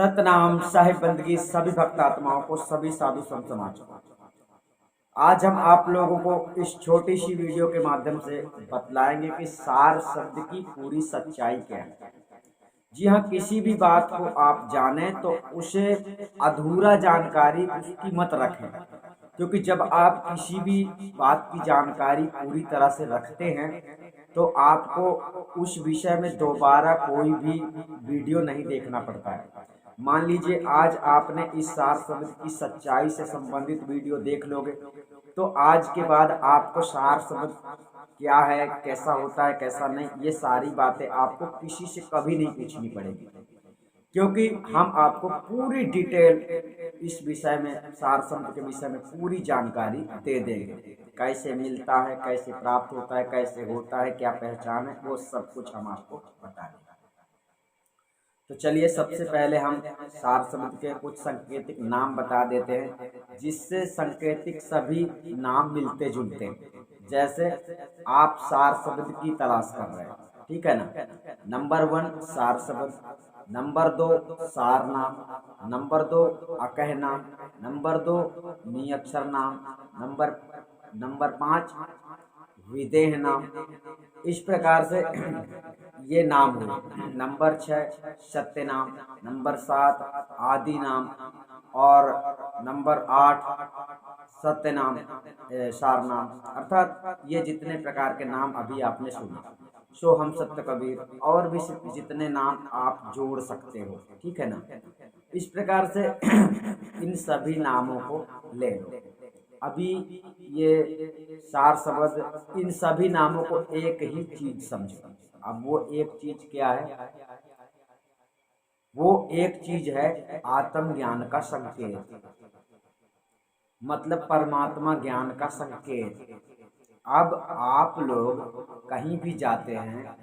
सतनाम साहिब बंदगी सभी भक्त आत्माओं को, सभी साधु संत समाज को। आज हम आप लोगों को इस छोटी सी वीडियो के माध्यम से बतलाएंगे कि सार शब्द की पूरी सच्चाई क्या है। जी हाँ, किसी भी बात को आप जाने तो उसे अधूरा जानकारी उसकी मत रखें, क्योंकि जब आप किसी भी बात की जानकारी पूरी तरह से रखते हैं तो आपको उस विषय में दोबारा कोई भी वीडियो नहीं देखना पड़ता है। मान लीजिए आज आपने इस सार शब्द की सच्चाई से संबंधित वीडियो देख लोगे तो आज के बाद आपको सार शब्द क्या है, कैसा होता है, कैसा नहीं, ये सारी बातें आपको किसी से कभी नहीं पूछनी पड़ेगी, क्योंकि हम आपको पूरी डिटेल इस विषय में, सार शब्द के विषय में पूरी जानकारी दे देंगे। कैसे मिलता है, कैसे प्राप्त होता है, कैसे होता है, क्या पहचान है, वो सब कुछ हम आपको बता देंगे। तो चलिए सबसे पहले हम सार शब्द के कुछ सांकेतिक नाम बता देते हैं, जिससे सांकेतिक सभी नाम मिलते जुलते हैं। जैसे आप सार शब्द की तलाश कर रहे हैं, ठीक है ना। नंबर 1 सार शब्द, नंबर 2 सार नाम, नंबर 2 अकह नाम, नंबर 2 नियक्षर नाम, नंबर 5 विदेह नाम। इस प्रकार से ये नाम हुए। नंबर 6 सत्य नाम, नंबर 7 आदि नाम और नंबर 8 सत्य नाम, सार नाम। अर्थात ये जितने प्रकार के नाम अभी आपने सुने, सो हम सत्य कबीर और भी जितने नाम आप जोड़ सकते हो, ठीक है ना। इस प्रकार से इन सभी नामों को ले लो। अभी ये सार शब्द, इन सभी नामों को एक ही चीज समझो। अब वो एक चीज क्या है? वो एक चीज है आत्म ज्ञान का संकेत, मतलब परमात्मा ज्ञान का संकेत। अब आप लोग कहीं भी जाते हैं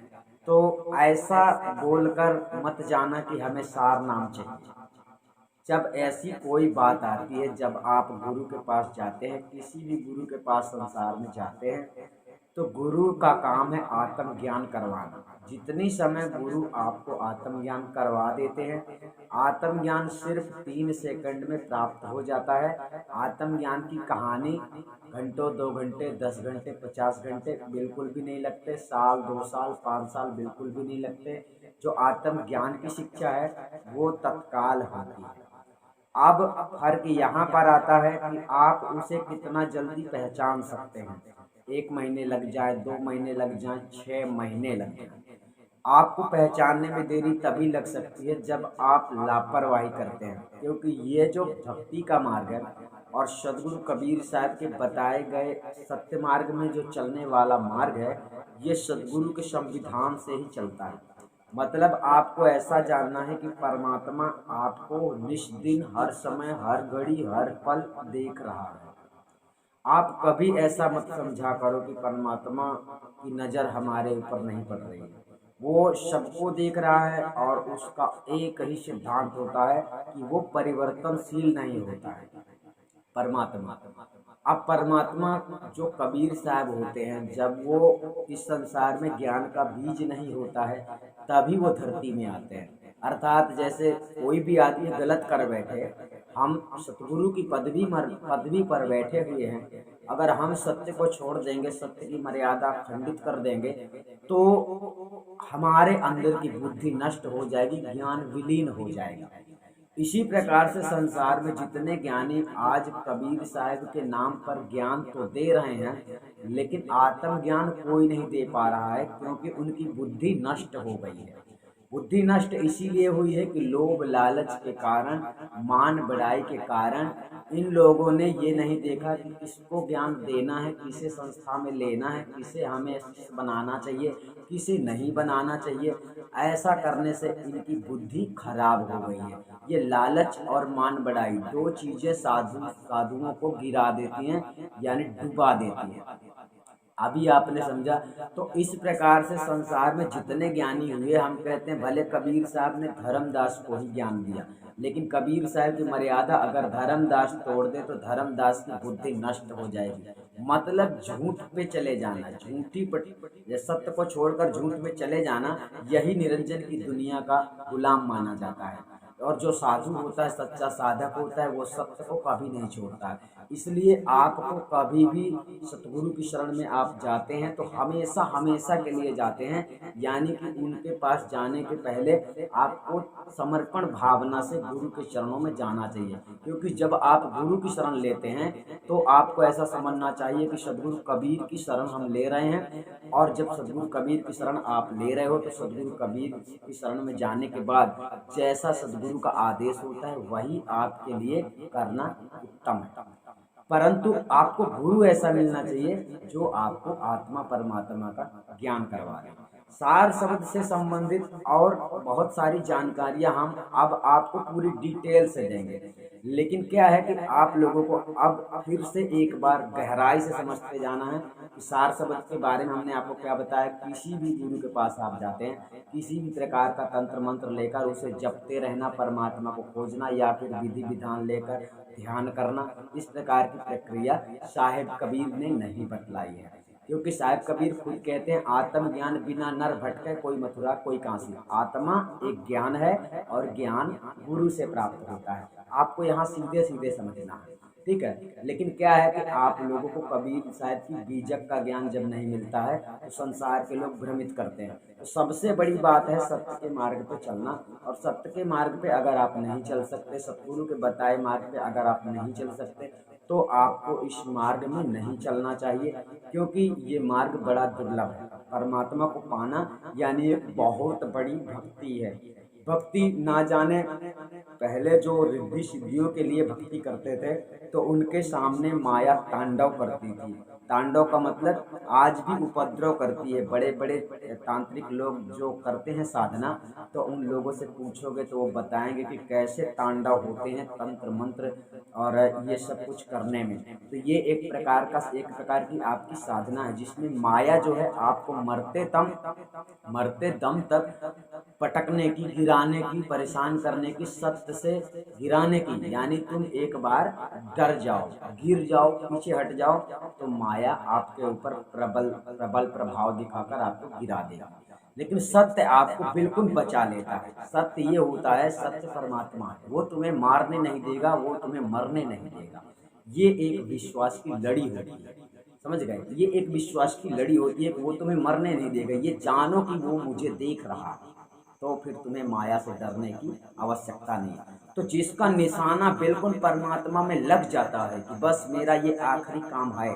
तो ऐसा बोलकर मत जाना कि हमें सार नाम चाहिए। जब ऐसी कोई बात आती है, जब आप गुरु के पास जाते हैं, किसी भी गुरु के पास संसार में जाते हैं, तो गुरु का काम है आत्मज्ञान करवाना। जितनी समय गुरु आपको आत्मज्ञान करवा देते हैं, आत्मज्ञान सिर्फ 3 सेकंड में प्राप्त हो जाता है। आत्मज्ञान की कहानी घंटों, 2 घंटे, 10 घंटे, 50 घंटे बिल्कुल भी नहीं लगते। साल, 2 साल, 5 साल बिल्कुल भी नहीं लगते। जो आत्मज्ञान की शिक्षा है वो तत्काल होती है। अब फर्क यहाँ पर आता है कि आप उसे कितना जल्दी पहचान सकते हैं। 1 महीने लग जाए, 2 महीने लग जाए, 6 महीने लग जाए, आपको पहचानने में देरी तभी लग सकती है जब आप लापरवाही करते हैं। क्योंकि ये जो भक्ति का मार्ग है और सदगुरु कबीर साहब के बताए गए सत्य मार्ग में जो चलने वाला मार्ग है, ये सदगुरु के संविधान से ही चलता है। मतलब आपको ऐसा जानना है कि परमात्मा आपको निष्दिन, हर समय, हर घड़ी, हर पल देख रहा है। आप कभी ऐसा मत समझा करो कि परमात्मा की नज़र हमारे ऊपर नहीं पड़ रही है। वो सबको देख रहा है और उसका एक ही सिद्धांत होता है कि वो परिवर्तनशील नहीं होता है परमात्मा। अब परमात्मा जो कबीर साहब होते हैं, जब वो इस संसार में ज्ञान का बीज नहीं होता है तभी वो धरती में आते हैं। अर्थात जैसे कोई भी आदमी गलत कर बैठे, हम सतगुरु की पदवी पर बैठे हुए हैं, अगर हम सत्य को छोड़ देंगे, सत्य की मर्यादा खंडित कर देंगे, तो हमारे अंदर की बुद्धि नष्ट हो जाएगी, ज्ञान विलीन हो जाएगा। इसी प्रकार से संसार में जितने ज्ञानी आज कबीर साहब के नाम पर ज्ञान तो दे रहे हैं, लेकिन आत्मज्ञान कोई नहीं दे पा रहा है, क्योंकि उनकी बुद्धि नष्ट हो गई है। बुद्धि नष्ट इसीलिए हुई है कि लोभ लालच के कारण, मान बढ़ाई के कारण इन लोगों ने ये नहीं देखा कि किसको ज्ञान देना है, किसे संस्था में लेना है, किसे हमें बनाना चाहिए, किसे नहीं बनाना चाहिए। ऐसा करने से इनकी बुद्धि खराब हो गई है। ये लालच और मान बढ़ाई 2 चीजें साधुओं को गिरा देती हैं, यानी डुबा देती हैं। अभी आपने समझा। तो इस प्रकार से संसार में जितने ज्ञानी हुए, हम कहते हैं भले कबीर साहब ने धर्मदास को ही ज्ञान दिया, लेकिन कबीर साहब की मर्यादा अगर धर्मदास तोड़ दे तो धर्मदास की बुद्धि नष्ट हो जाएगी। मतलब झूठ पे चले जाना, सत्य को छोड़कर झूठ में चले जाना, यही निरंजन की दुनिया का गुलाम माना जाता है। और जो साधु होता है, सच्चा साधक होता है, वो सत्य को कभी नहीं छोड़ता है। इसलिए आपको कभी भी सतगुरु की शरण में आप जाते हैं तो हमेशा हमेशा के लिए जाते हैं, यानी कि उनके पास जाने के पहले आपको समर्पण भावना से गुरु के चरणों में जाना चाहिए। क्योंकि जब आप गुरु की शरण लेते हैं तो आपको ऐसा समझना चाहिए कि सदगुरु कबीर की शरण हम ले रहे हैं, और जब सदगुरु कबीर की शरण आप ले रहे हो तो सदगुरु कबीर की शरण में जाने के बाद जैसा सदगुरु का आदेश होता है वही आपके लिए करना उत्तम है। परंतु आपको गुरु ऐसा मिलना चाहिए जो आपको आत्मा परमात्मा का ज्ञान करवा दे। सार शब्द से संबंधित और बहुत सारी जानकारियां हम अब आपको पूरी डिटेल से देंगे, लेकिन क्या है कि आप लोगों को अब फिर से एक बार गहराई से समझते जाना है कि सार शब्द के बारे में हमने आपको क्या बताया। किसी भी गुरु के पास आप जाते हैं, किसी भी प्रकार का तंत्र मंत्र लेकर उसे जपते रहना, परमात्मा को खोजना, या फिर विधि विधान लेकर ध्यान करना, इस प्रकार की प्रक्रिया साहेब कबीर ने नहीं बतलाई है। क्योंकि साहेब कबीर खुद कहते हैं, आत्मज्ञान बिना नर भटके कोई मथुरा कोई काशी। आत्मा एक ज्ञान है और ज्ञान गुरु से प्राप्त होता है। आपको यहाँ सीधे सीधे समझना है, ठीक है। लेकिन क्या है कि आप लोगों को कबीर साहब की बीजक का ज्ञान जब नहीं मिलता है तो संसार के लोग भ्रमित करते हैं। तो सबसे बड़ी बात है सत्य के मार्ग पे चलना, और सत्य के मार्ग पे अगर आप नहीं चल सकते, सतगुरु के बताए मार्ग पे अगर आप नहीं चल सकते, तो आपको इस मार्ग में नहीं चलना चाहिए, क्योंकि ये मार्ग बड़ा दुर्लभ है। परमात्मा को पाना यानी एक बहुत बड़ी भक्ति है। भक्ति ना जाने पहले जो रिद्धि सिद्धियों के लिए भक्ति करते थे तो उनके सामने माया तांडव करती थी। तांडव का मतलब आज भी उपद्रव करती है। बड़े बड़े तांत्रिक लोग जो करते हैं साधना, तो उन लोगों से पूछोगे तो वो बताएंगे कि कैसे तांडव होते हैं तंत्र मंत्र और ये सब कुछ करने में। तो ये एक प्रकार की आपकी साधना है जिसमें माया जो है आपको मरते दम तक पटकने की, गिराने की, परेशान करने की, सत्य से गिराने की। यानी तुम एक बार डर जाओ, गिर जाओ, पीछे हट जाओ तो माया आपके ऊपर प्रबल प्रभाव दिखाकर आपको गिरा देगा। लेकिन सत्य आपको बिल्कुल बचा लेता है। सत्य ये होता है, सत्य परमात्मा है, वो तुम्हें मारने नहीं देगा, वो तुम्हें मरने नहीं देगा। ये एक विश्वास की लड़ी होती है, समझ गए। ये एक विश्वास की लड़ी होती है कि वो तुम्हें मरने नहीं देगा। ये जानो कि वो मुझे देख रहा है, तो फिर तुम्हें माया से डरने की आवश्यकता नहीं। तो जिसका निशाना बिल्कुल परमात्मा में लग जाता है कि बस मेरा ये आखिरी काम है,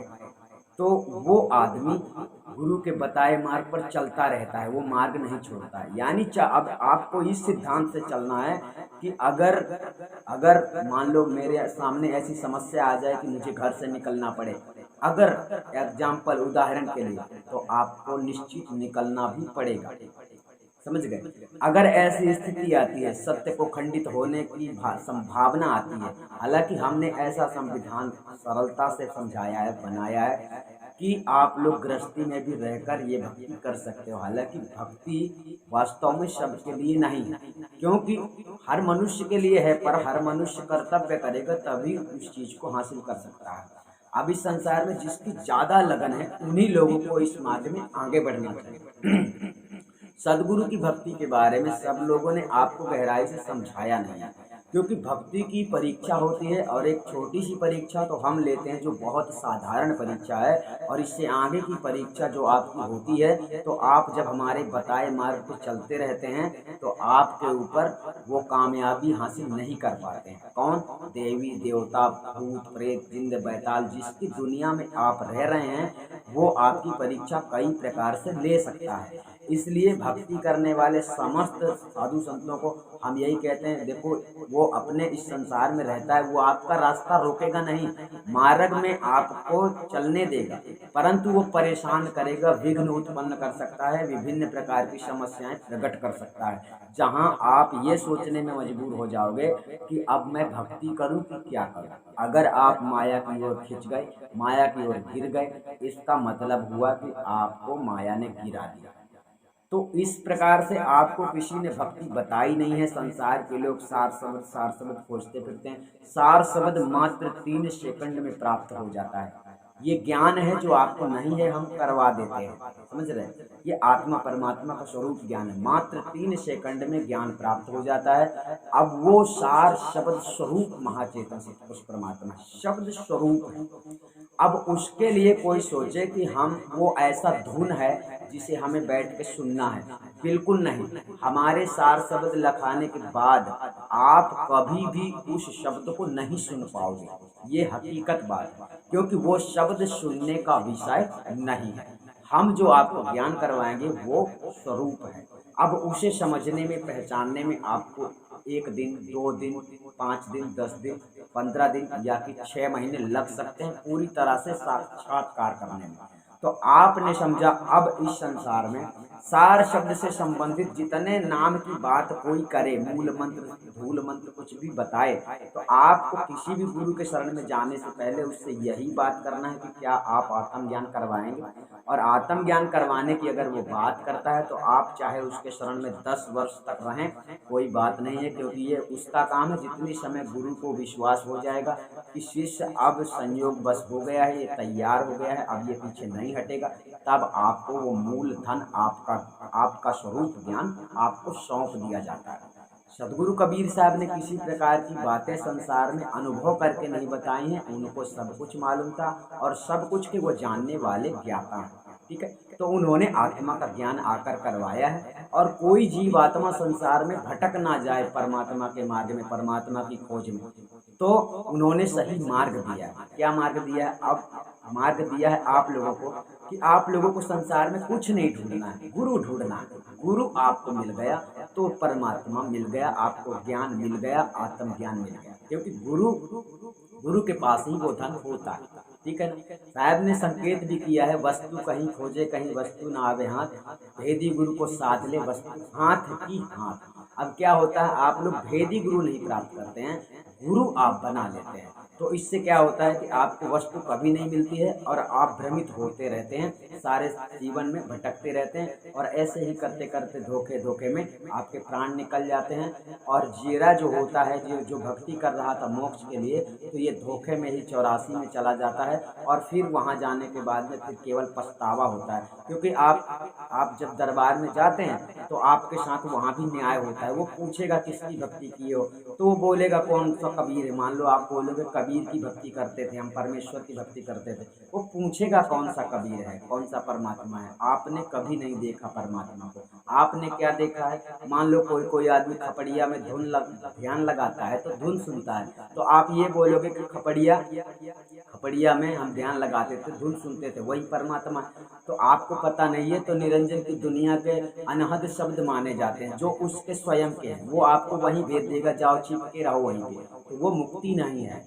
तो वो आदमी गुरु के बताए मार्ग पर चलता रहता है, वो मार्ग नहीं छोड़ता है। यानी अब आपको इस सिद्धांत से चलना है कि अगर मान लो मेरे सामने ऐसी समस्या आ जाए कि मुझे घर से निकलना पड़े, अगर एग्जाम्पल उदाहरण के लिए, तो आपको निश्चित निकलना भी पड़ेगा, समझ गए। अगर ऐसी स्थिति आती है, सत्य को खंडित होने की संभावना आती है, हालांकि हमने ऐसा संविधान सरलता से समझाया है, बनाया है कि आप लोग गृहस्थी में भी रहकर ये भक्ति कर सकते हो। हालांकि भक्ति वास्तव में सबके लिए नहीं है, क्योंकि हर मनुष्य के लिए है, पर हर मनुष्य कर्तव्य करेगा तभी उस चीज को हासिल कर सकता है। अब इस संसार में जिसकी ज्यादा लगन है उन्हीं लोगों को इस मार्ग में आगे बढ़ना चाहिए। सदगुरु की भक्ति के बारे में सब लोगों ने आपको गहराई से समझाया नहीं है, क्योंकि भक्ति की परीक्षा होती है, और एक छोटी सी परीक्षा तो हम लेते हैं जो बहुत साधारण परीक्षा है, और इससे आगे की परीक्षा जो आपकी होती है, तो आप जब हमारे बताए मार्ग पर चलते रहते हैं तो आपके ऊपर वो कामयाबी हासिल नहीं कर पाते हैं। कौन? देवी देवता, भूत प्रेत, जिंद बैताल, जिसकी दुनिया में आप रह रहे हैं, वो आपकी परीक्षा कई प्रकार से ले सकता है। इसलिए भक्ति करने वाले समस्त साधु संतों को हम यही कहते हैं, देखो वो अपने इस संसार में रहता है, वो आपका रास्ता रोकेगा नहीं, मार्ग में आपको चलने देगा, परंतु वो परेशान करेगा, विघ्न उत्पन्न कर सकता है, विभिन्न प्रकार की समस्याएं प्रकट कर सकता है, जहां आप ये सोचने में मजबूर हो जाओगे कि अब मैं भक्ति करूं कि क्या करूं। अगर आप माया की ओर खिंच गए, माया की ओर गिर गए, इसका मतलब हुआ कि आपको माया ने गिरा दिया। तो इस प्रकार से आपको किसी ने भक्ति बताई नहीं है। संसार के लोग सार शब्द खोजते फिरते हैं। सार शब्द मात्र 3 सेकंड में प्राप्त हो जाता है। ये ज्ञान है जो आपको नहीं है, हम करवा देते हैं, समझ रहे हैं। ये आत्मा परमात्मा का स्वरूप ज्ञान है, मात्र 3 सेकंड में ज्ञान प्राप्त हो जाता है। अब वो सार शब्द स्वरूप महाचेतन उस परमात्मा शब्द स्वरूप है। अब उसके लिए कोई सोचे कि हम वो ऐसा धुन है जिसे हमें बैठ के सुनना है, बिल्कुल नहीं। हमारे सार शब्द लखाने के बाद आप कभी भी उस शब्द को नहीं सुन पाओगे, ये हकीकत बात है, क्योंकि वो शब्द सुनने का विषय नहीं है। हम जो आपको ज्ञान करवाएंगे वो स्वरूप है। अब उसे समझने में, पहचानने में आपको 1 दिन, 2 दिन, 5 दिन, 10 दिन, 15 दिन या कि 6 महीने लग सकते हैं पूरी तरह से साक्षात्कार करने में। तो आपने समझा अब इस संसार में सार शब्द से संबंधित जितने नाम की बात कोई करे, मूल मंत्र, धूल मंत्र, कुछ भी बताए, तो आपको किसी भी गुरु के शरण में जाने से पहले उससे यही बात करना है कि क्या आप आत्मज्ञान करवाएंगे। और आत्मज्ञान करवाने की अगर वो बात करता है तो आप चाहे उसके शरण में 10 वर्ष तक रहें, कोई बात नहीं है, क्योंकि ये उसका काम है। जितनी समय गुरु को विश्वास हो जाएगा कि शिष्य अब संयोग बस हो गया है, ये तैयार हो गया है, अब ये पीछे नहीं हटेगा, तब आपको वो मूल धन, आपका स्वरूप ज्ञान आपको सौंप दिया जाता है। सदगुरु कबीर साहब ने किसी प्रकार की बातें संसार में अनुभव करके नहीं बताई हैं, उनको सब कुछ मालूम था और सब कुछ के वो जानने वाले ज्ञाता हैं, ठीक है। तो उन्होंने आत्मा का ज्ञान आकर करवाया है, और कोई जीव आत्मा संसार में भटक ना जाए परमात्मा के मार्ग में, परमात्मा की खोज में, तो उन्होंने सही मार्ग दिया है। क्या मार्ग दिया है? अब मार्ग दिया है आप लोगों को कि आप लोगों को संसार में कुछ नहीं ढूंढना है, गुरु ढूंढना है। गुरु आपको मिल गया तो परमात्मा मिल गया, आपको ज्ञान मिल गया, आत्मज्ञान मिल गया, क्योंकि गुरु के पास ही वो धन होता है, ठीक है ना। साहब ने संकेत भी किया है, वस्तु कहीं खोजे कहीं वस्तु ना आवे हाथ, भेदी गुरु को साध ले वस्तु हाथ की हाथ। अब क्या होता है, आप लोग भेदी गुरु नहीं प्राप्त करते हैं, गुरु आप बना लेते हैं। तो इससे क्या होता है कि आपको वस्तु कभी नहीं मिलती है और आप भ्रमित होते रहते हैं, सारे जीवन में भटकते रहते हैं, और ऐसे ही करते करते धोखे धोखे में आपके प्राण निकल जाते हैं। और जीरा जो होता है, जो भक्ति कर रहा था मोक्ष के लिए, तो ये धोखे में ही 84 में चला जाता है, और फिर वहाँ जाने के बाद में फिर केवल पछतावा होता है। क्योंकि आप जब दरबार में जाते हैं तो आपके साथ वहाँ भी न्याय होता है। वो पूछेगा किसकी भक्ति की हो, तो वो बोलेगा कौन सा कबीर है। मान लो आप बोलोगे कबीर की भक्ति करते थे, हम परमेश्वर की भक्ति करते थे, वो पूछेगा कौन सा कबीर है, कौन सा परमात्मा है। आपने कभी नहीं देखा परमात्मा को, आपने क्या देखा है। मान लो कोई आदमी खपड़िया में ध्यान लगाता है तो धुन सुनता है, तो आप ये बोलोगे कि खपड़िया में हम ध्यान लगाते थे, धुन सुनते थे, वही परमात्मा। तो आपको पता नहीं है, तो निरंजन की दुनिया के अनहद शब्द माने जाते हैं जो उसके स्वयं के हैं, वो आपको वहीं भेज देगा, जाओ छिप के रहो वहीं पे। तो वो मुक्ति नहीं है,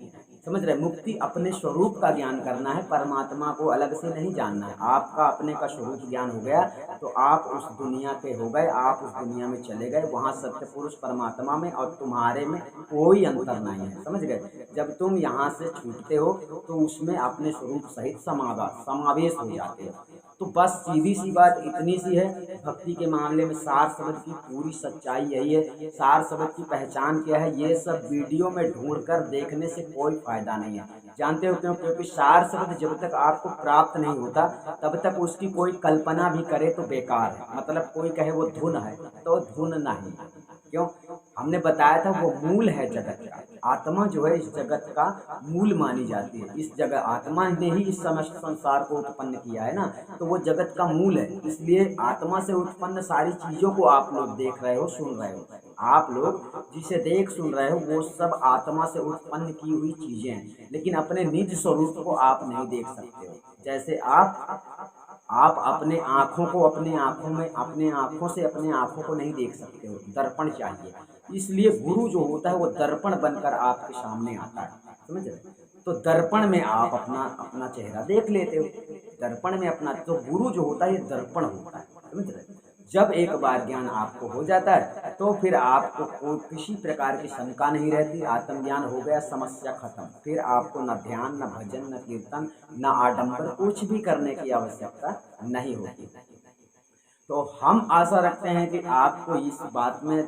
समझ रहे। मुक्ति अपने स्वरूप का ज्ञान करना है, परमात्मा को अलग से नहीं जानना है। आपका अपने का स्वरूप ज्ञान हो गया तो आप उस दुनिया के हो गए, आप उस दुनिया में चले गए, वहाँ सत्य पुरुष परमात्मा में और तुम्हारे में कोई अंतर नहीं है, समझ गए। जब तुम यहाँ से छूटते हो तो उसमें अपने स्वरूप सहित समावेश हो जाते हो। तो बस सीधी सी बात इतनी सी है, भक्ति के मामले में सार शब्द की पूरी सच्चाई यही है। सार शब्द की पहचान क्या है, ये सब वीडियो में ढूंढकर देखने से कोई फायदा नहीं है। जानते हो क्यों? क्योंकि सार शब्द जब तक आपको प्राप्त नहीं होता तब तक उसकी कोई कल्पना भी करे तो बेकार है। मतलब कोई कहे वो धुन है तो धुन नहीं, क्यों? हमने बताया था वो मूल है जगत का। आत्मा जो है इस जगत का मूल मानी जाती है। इस जगत आत्मा ने ही इस समस्त संसार को उत्पन्न किया है ना, तो वो जगत का मूल है। इसलिए आत्मा से उत्पन्न सारी चीजों को आप लोग देख रहे हो, सुन रहे हो। आप लोग जिसे देख सुन रहे हो वो सब आत्मा से उत्पन्न की हुई चीजें हैं, लेकिन अपने निज स्वरूप को आप नहीं देख सकते हो। जैसे आप अपने आँखों को अपने आँखों से अपने आँखों को नहीं देख सकते हो, दर्पण चाहिए। इसलिए गुरु जो होता है वो दर्पण बनकर आपके सामने आता है, समझ रहे। तो दर्पण में आप अपना चेहरा देख लेते हो, दर्पण में अपना, तो गुरु जो होता है ये दर्पण होता है, समझ रहे। जब एक बार ज्ञान आपको हो जाता है तो फिर आपको कोई किसी प्रकार की शंका नहीं रहती, आत्मज्ञान हो गया, समस्या खत्म। फिर आपको न ध्यान, न भजन, न कीर्तन, न आडंबर, कुछ भी करने की आवश्यकता नहीं होती। तो हम आशा रखते हैं कि आपको इस बात में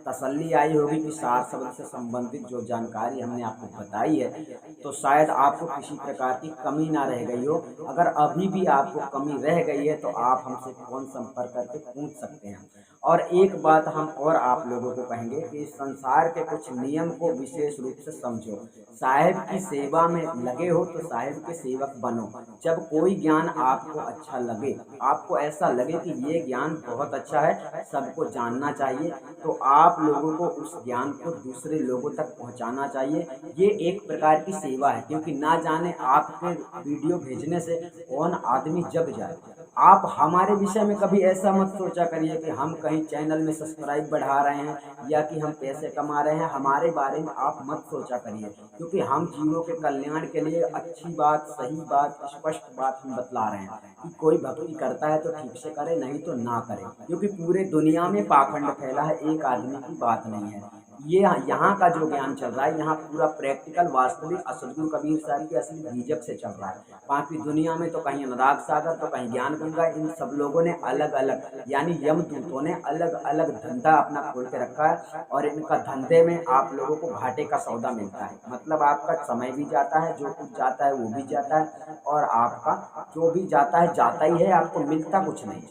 तसल्ली आई होगी कि सार शब्द से संबंधित जो जानकारी हमने आपको बताई है, तो शायद आपको किसी प्रकार की कमी ना रह गई हो। अगर अभी भी आपको कमी रह गई है तो आप हमसे फोन संपर्क करके पूछ सकते हैं। और एक बात हम और आप लोगों को कहेंगे कि संसार के कुछ नियम को विशेष रूप से समझो। साहिब की सेवा में लगे हो तो साहिब के सेवक बनो। जब कोई ज्ञान आपको अच्छा लगे, आपको ऐसा लगे कि ये ज्ञान बहुत अच्छा है, सबको जानना चाहिए, तो आप लोगों को उस ज्ञान को दूसरे लोगों तक पहुंचाना चाहिए। ये एक प्रकार की सेवा है, क्योंकि ना जाने आपके वीडियो भेजने से कौन आदमी जग जाए। आप हमारे विषय में कभी ऐसा मत सोचा करिए कि हम कहीं चैनल में सब्सक्राइब बढ़ा रहे हैं या कि हम पैसे कमा रहे हैं। हमारे बारे में आप मत सोचा करिए, क्योंकि हम जीवों के कल्याण के लिए अच्छी बात, सही बात, स्पष्ट बात हम बतला रहे हैं कि कोई भक्ति करता है तो ठीक से करे, नहीं तो ना करे, क्योंकि पूरे दुनिया में पाखंड फैला है, एक आदमी की बात नहीं है। ये यहाँ का जो ज्ञान चल रहा है, यहाँ पूरा प्रैक्टिकल वास्तविक सदगुरु कबीर साहब की असली बीजक से चल रहा है। बाकी दुनिया में तो कहीं अनुराग सागर, तो कहीं ज्ञान गंगा, इन सब लोगों ने अलग अलग, यानी यमदूतों ने अलग अलग धंधा अपना खोल के रखा है, और इनका धंधे में आप लोगों को घाटे का सौदा मिलता है। मतलब आपका समय भी जाता है, जो कुछ जाता है वो भी जाता है, और आपका जो भी जाता है जाता ही है, आपको मिलता कुछ नहीं।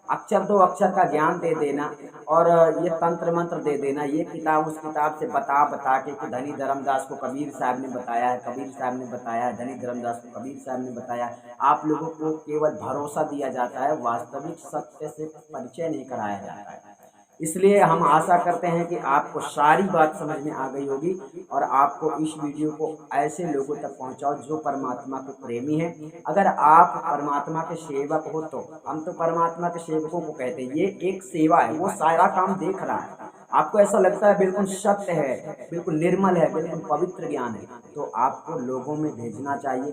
अक्षर दो अक्षर का ज्ञान दे देना और ये तंत्र मंत्र दे देना, ये किताब उस किताब से बता बता के कि धनी धर्मदास को कबीर साहब ने बताया है, कबीर साहब ने बताया है, धनी धर्मदास को कबीर साहब ने बताया है। आप लोगों को केवल भरोसा दिया जाता है, वास्तविक सत्य से परिचय नहीं कराया जाता है। इसलिए हम आशा करते हैं कि आपको सारी बात समझ में आ गई होगी, और आपको इस वीडियो को ऐसे लोगों तक पहुंचाओ जो परमात्मा के प्रेमी हैं। अगर आप परमात्मा के सेवक हो, तो हम तो परमात्मा के सेवकों को कहते हैं, ये एक सेवा है, वो सारा काम देख रहा है। आपको ऐसा लगता है बिल्कुल सत्य है, बिल्कुल निर्मल है, बिल्कुल पवित्र ज्ञान है, तो आपको लोगों में भेजना चाहिए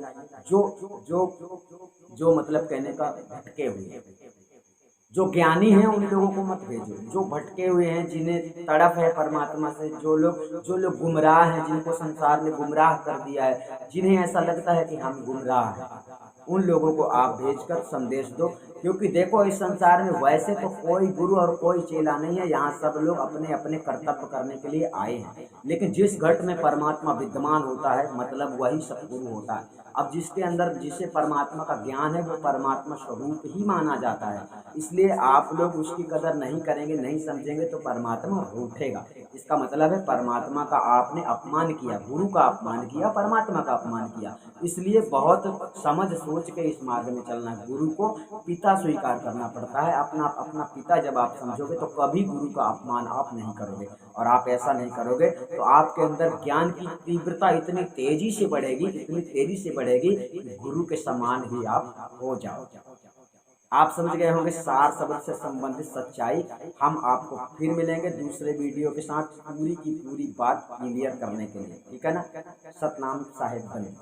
जो जो जो मतलब कहने का भटके हुए, जो ज्ञानी हैं उन लोगों को मत भेजो। जो भटके हुए हैं, जिन्हें तड़फ है परमात्मा से, जो लोग गुमराह हैं, जिनको संसार ने गुमराह कर दिया है, जिन्हें ऐसा लगता है कि हम गुमराह हैं, उन लोगों को आप भेजकर संदेश दो। क्योंकि देखो, इस संसार में वैसे तो कोई गुरु और कोई चेला नहीं है, यहाँ सब लोग अपने अपने कर्तव्य करने के लिए आए हैं। लेकिन जिस घट में परमात्मा विद्यमान होता है, मतलब वही सतगुरु होता है। अब जिसके अंदर जिसे परमात्मा का ज्ञान है, वो परमात्मा स्वरूप ही माना जाता है। इसलिए आप लोग उसकी कदर नहीं करेंगे, नहीं समझेंगे, तो परमात्मा रूठेगा। इसका मतलब है परमात्मा का आपने अपमान किया, गुरु का अपमान किया, परमात्मा का अपमान किया। इसलिए बहुत समझ सोच के इस मार्ग में चलना है। गुरु को पिता स्वीकार करना पड़ता है, अपना पिता जब आप समझोगे तो कभी गुरु का अपमान आप नहीं करोगे। और आप ऐसा नहीं करोगे तो आपके अंदर ज्ञान की तीव्रता इतनी तेजी से बढ़ेगी, इतनी तेजी से बढ़ेगी कि गुरु के समान ही आप हो जाओगे। आप समझ गए होंगे सार शब्द से संबंधित सच्चाई। हम आपको फिर मिलेंगे दूसरे वीडियो के साथ, पूरी की पूरी बात क्लियर करने के लिए, ठीक है ना। सतनाम साहिब बने।